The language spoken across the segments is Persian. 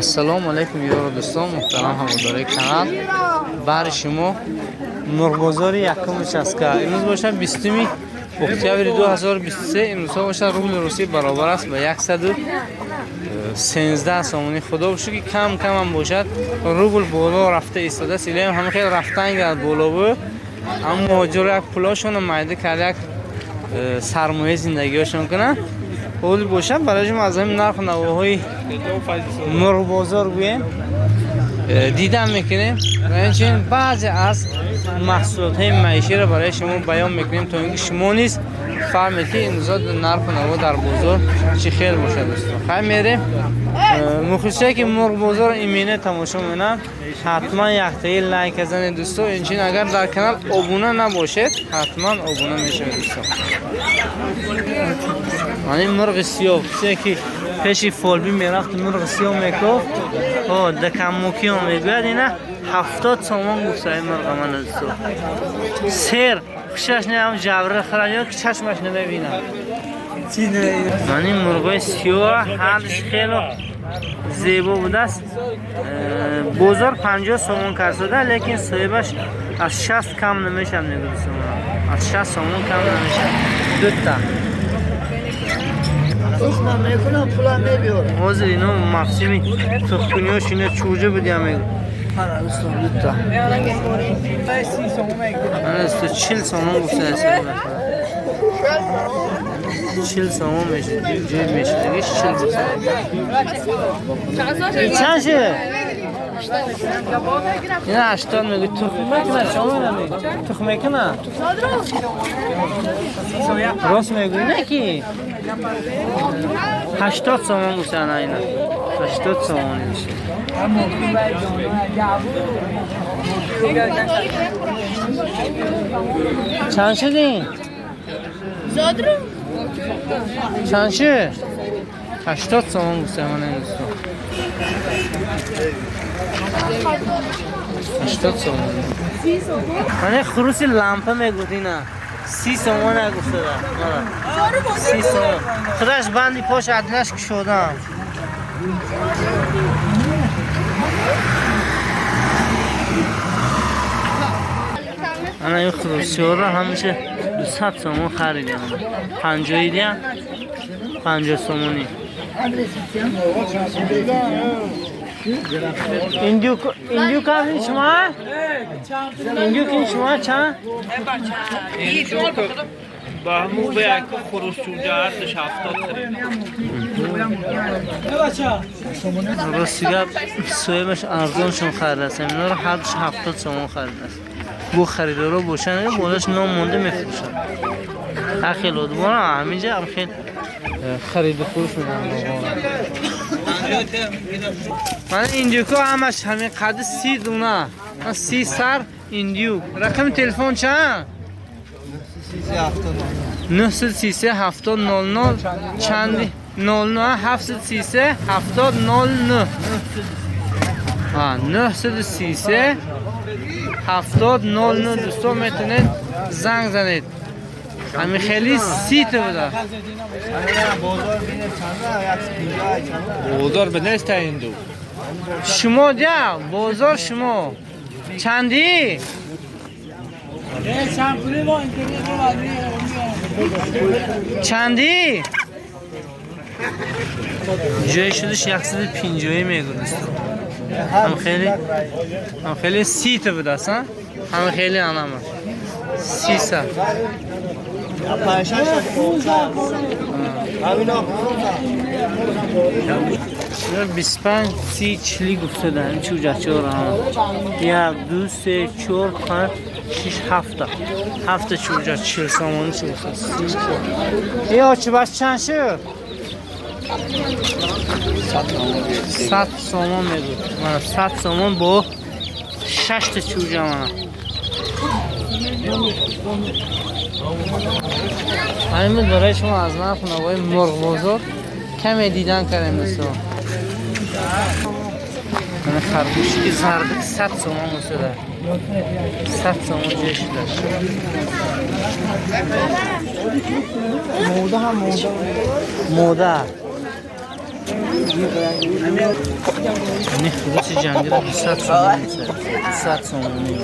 السلام علیکم یار دوستان محترم هواداری کانال. برای شما مرغ یکم چسکا امروز باشه 20 اکتبر 2023. امروز باشه روبل روسی برابر است به 113 سومانی. خدا باشه که کم کم هم باشد روبل بالا رفته ایستاده. سیلی هم خیلی رفتن گرد بالا بود، اما مهاجر یک پولاشون مایده کرد یک سرمایه زندگیشون کنن. اول باشه برای شما از همین نرخ نواهای مرغ بازار گویم دیدم میکنیم و اینچنین بعضی از محصولات های معیشی را برای شما بیان میکنیم تا اینکه شما نیز فهمید که امروز نرخ نوا در بازار چی خیلی باشه. دوستان خیلی میریم مخصوصا که مرغ بازار ایمینه تماشا میکنم، حتما یک تایی لایک بزنید دوستان. اینچنین اگر در کانال ابونه نباشید حتما ابونه میشید دوستان. این مرغ سیاه که پیشی فالبی میرفت مرغ سیاه میگفت دکم موکی هم میگوید اینه 70 سومان گفته این مرغ من دوستان. سیر خوشش نیم جبره خرانیان که چشمش نمیبینم. من این مرغ سیاه حالش خیلی زیبا بوده است. بازار 50 سومان کرده لیکن صاحبش از 60 کم نمیشه میگه دوستان. از 60 سومان کم نمیشه. دوتا تخمه میکنم پولا میبیارم. حاضر اینا مفسیمی تخمینیاش اینه چوجه بدیم میگه. پرا دوستان دوتا 40 سومان گفته است. 40 سومان میشه جیب میشه دیگه 40 گفته. چند شه؟ اینا 80 میگه. تخمه کنه شما نمیگه تخمه کنه راست میگه نه کی 80 سومان گفته نه اینا 80 سومان میشه. چند شدین؟ زادرو چند شه؟ 80 سومان گفته من این دوستان. 80 سومان من خروسی لامپه میگوتی نه 30 سومان نگفته ده 30 سومان خودش بندی پاش عدنش کشودم. من این خروسی ها را همیشه 200 سومان خریدم. 50 دیم 50 سومانی. ایندیو کافی شما؟ ایندیو کی شما چند؟ با همون به یک خروس چوجه هستش 70 خرید. راستی سویمش ارزانشون خریده است. اینا رو هرش 70 سومان خریده است. بو خریدارا باشن بالاش نام مونده میفروشن. خیلی ادوار همینجا هم خیلی خرید و فروش میکنن. من ایندیوکو همش همین قد 30 دونه 30 سر ایندیو. رقم تلفن چند؟ 933 70 00 چندی 09 733 70 09 933 70 00 دوستان میتونید زنگ زنید. همین خیلی سیت بوده. بازار به نست این دو شما دیا بازار شما چندی؟ چندی؟ جای شدش 150 میگه دوستان. هم خیلی سیت بوده است. هم خیلی آنامه 300 25 30 40 گفته دارم چوجه چهار هم 1 2 3 4 5 6 7 چوجه 40 سامانی چه گفته ای آچه بس چند شد؟ 100 سامان میگو من 100 سامان با 6 چوجه من همین برای شما از نرخ نوای مرغ بازار کمی دیدن کردیم دوستان. من خرگوشی که زرده 100 سومان بوده 100 سومان جش داشت. موده هم موده یعنی خروس جنگی رو 200 سومون میشه 200 سومونی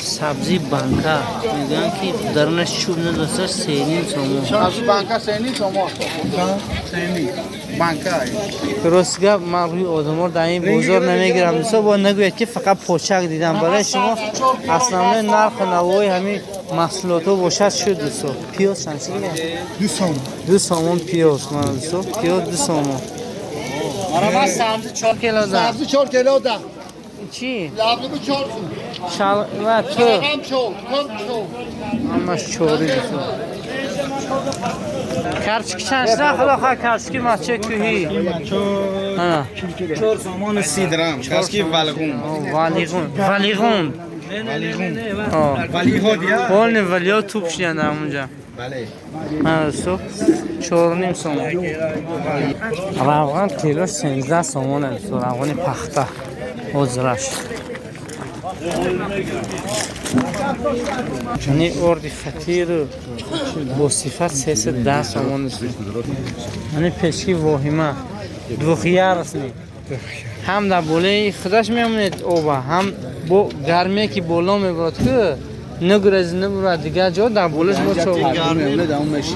سبزی بانکا میگن که درونش چوب نداشته 3.5 سومون سبزی بانکا 3.5 سومون 3.5 بانکا درستگه من روی آدم‌ها در این بازار نمیگیرم دوستا با نگوید که فقط پوچک دیدم برای شما اصلا نرخ نوای همین محصولات باشد شد دوستا پیاز چند چیه 2 سومون 2 سومون پیاز من دوستا پیاز 2 سومون برای سبزی 4 کیلو ده سبزی 4 کیلو ده چی لابلو 4 سومون شال و تو هم شو کم شو همش چوری دوستا کرچکی چند شده خدا خواه کرچکی مچه کوهی 4 سومون 30 درهم کاسکی والگون ولیغون ولی ها دیا بولنی ولی ها توپ شیدن در اونجا بله من دستو 4.5 سومون روغن کیلوش 13 سومونه دستو روغن پخته حضرش یعنی اردی خطیر با صفت 310 سومون دستو یعنی پشکی واهیمه دو خیار اصلی هم در بوله خودش میمونید اوبا هم با گرمی که بالا میبرد که نگرز نبرد دیگه جا در بولش با چو گرمی دام میشه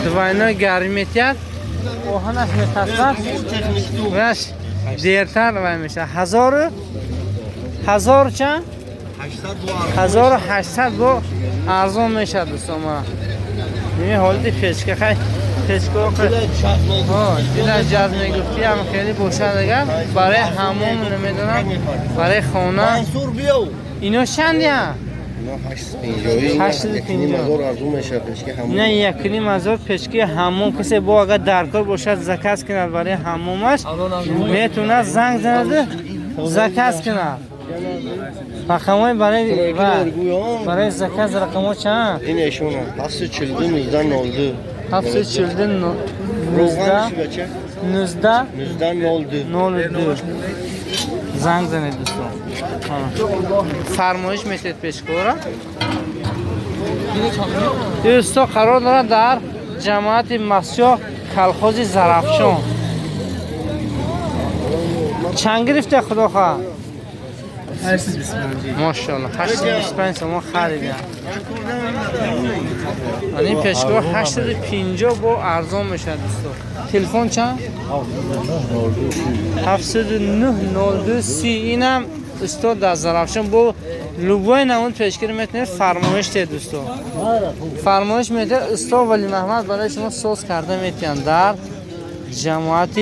دواینا گرمی تیاد اوهانش میتاست وش دیرتر وای میشه 1000 چند 1800 با ارزان میشه دوستان ما این حالتی پچکه خیلی پچکه دیل از جاز میگفتی هم خیلی باشد اگر برای حموم نمیدونم برای خونه منصور بیو اینو چندی هم؟ 850 نه یکی مزار پچکی حموم کسی با اگر درکار باشد زکست کند برای حمومش میتونه زنگ زنده زکست کند رقمای برای زکست رقمای چند؟ این ایشونه 740 19 02 زنگ زنید دوستان فرمایش میتید پیشکورا دوستا قرار دارد در جماعت مسجد کلخوز زرافشان چند گرفته خدا خواه؟ 825 ماشاءالله 825 سومون خریدیم این پیشگاه 850 با ارزان میشه دوستا تلفن چند؟ 709 اینم دوستا در زرافشان با لوگوی نمون پیشگیر میتونید فرمایش تید دوستا فرمایش میتونید استا ولی محمد برای شما سوز کرده میتونید در جماعت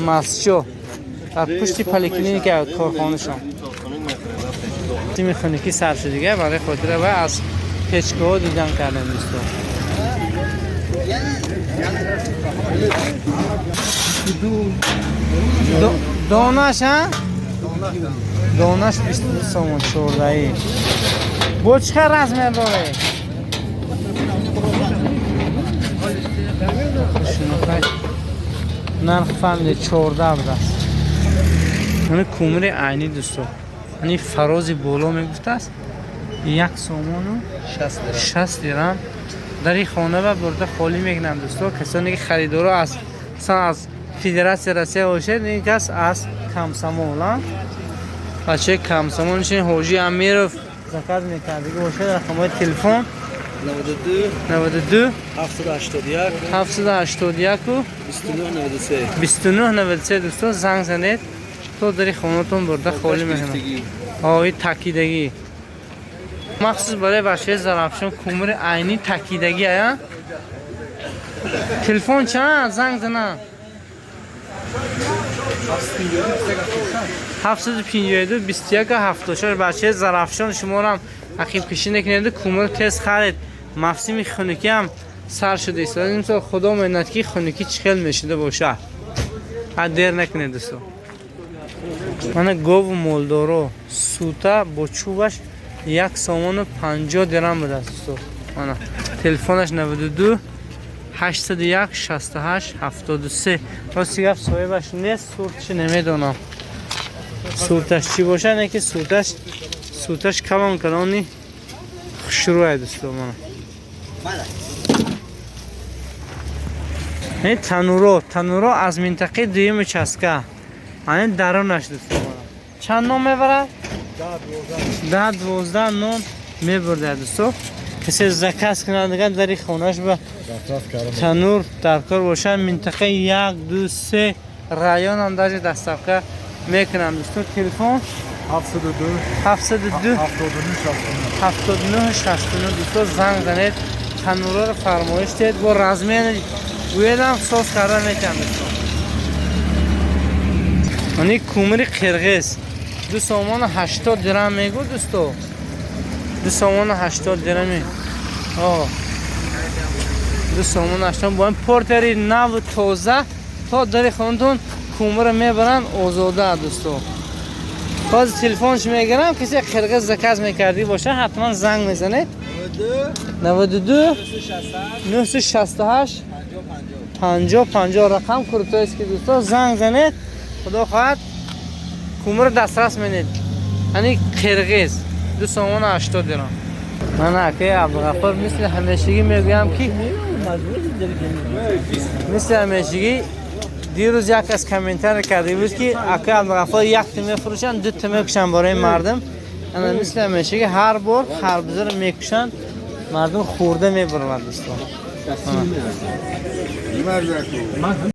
مسجد در پشت پلیکلینیک کارخانه‌شان تیم خونیکی سر شدیگه برای خاطر و از پچکه ها دیدن کردن دوستا دانش ها؟ دانش 22 سومون چوردهی با چقدر رزمه داره؟ نرخ فهمیده 14 بوده است این کومر عینی دوستا این فرازی بالا میگفته است 1 سومون و 60 درهم در این خانه و برده خالی میکنم دوستا کسانی که خریدارو از فدراسیون روسیه باشد این کس از کمسمون بچه کمسمونش حاجی امیرов زکات میکرد دیگه باشد رقمای تلفن 92 781 و 2993 دوستا زنگ زنید تو داری خونتون برده خالی میکنم آقای تکیدگی مخصوص برای بچه زرافشان کومر عینی تکیدگی ها تلفن چند زنگ زنم 752 21 74 بچه زرافشان شما رو هم عقیب کشی نکنید کومر تست خرید مفصل خونکی هم سر شده است این تو خدا منت کی خونکی چخل میشده باشه بعد دیر نکنید دوستو من گاو مولدارو سوتا با چوبش 1 سومون و 50 درهم بوده دوستو من تلفنش 92 801 68 73 راستی گفت صاحبش نیست صورتش نمیدونم صورتش چی باشه نه که صورتش کلام کلانی شروع دوستو من این تنورو از منطقه دویم چسکه این درونش دوستان چند نام میبرد؟ 10-12 نام میبرده دوستان کسی زکست کنندگان در این خونهش به تنور در کار باشن منطقه 1 2 3 رایان اندازه دستافکه میکنم دوستان تلفن 702 79 69 دوستان زنگ زنید تنورا رو فرمایش دید با رزمین گویدم ساز کرده میکنم دوستان اینی کومری قرغیز دو سامان 80 درهم میگو دوستو دو سامان 80 درهمی دو سامان 80 با این پورتری نو تازه تا داری خوندون کومر میبرن آزاده دوستو باز تلفنش میگیرم کسی قرغیز زکاز میکردی باشه حتما زنگ میزنه 92 968 50 رقم کرپتایست که دوستا زنگ زنید خدا خواهد کومر دسترس منید یعنی قرغیز دو سامان 80 درهم من اکه عبدالغفار مثل همیشگی میگویم که مثل همیشگی دیروز یک از کامنتر کرده بود که اکه عبدالغفار یک تا میفروشن 2 تا میکشن برای مردم انا مثل همیشگی هر بار خربزه رو میکشن مردم خورده میبرن دوستان